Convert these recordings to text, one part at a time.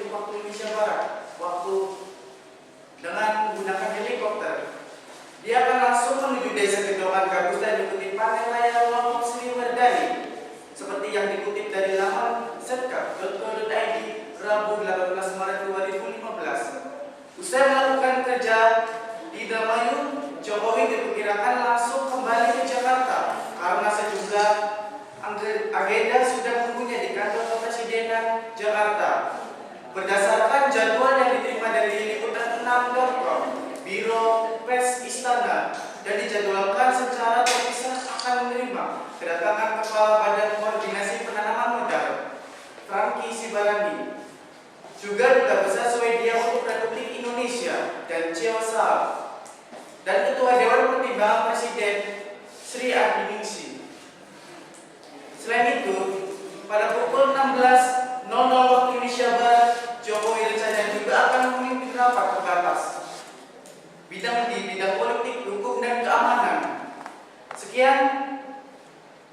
waktu Indonesia Barat, waktu dengan menggunakan helikopter. Dia akan langsung menuju desa Kedongan Gabus dan diikuti panen raya kelompok Sri Wardani, seperti yang dikutip dari laman setkap.co.id Rabu 18 Maret 2015. Usai melakukan kerja di Indramayu, Jokowi diperkirakan langsung kembali ke Jakarta karena sejumlah agenda sudah menunggunya di kantor kepresidenan Jakarta. Berdasarkan jadwal yang diterima dari liputan6.com, Biro Pers Istana, dan dijadwalkan secara terpisah akan menerima kedatangan Kepala Badan Koordinasi Penanaman Modal, Franky Sibarani, juga Duta Besar Swedia untuk Republik Indonesia dan Cheo Saab, dan Ketua Dewan Pertimbangan Presiden Sri Adiningsi. Selain itu, pada pukul 16.00 waktu Indonesia Barat, Jokowi rencana juga akan memimpin rapat terbatas di bidang politik, hukum, dan keamanan. Sekian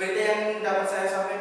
berita yang dapat saya sampaikan.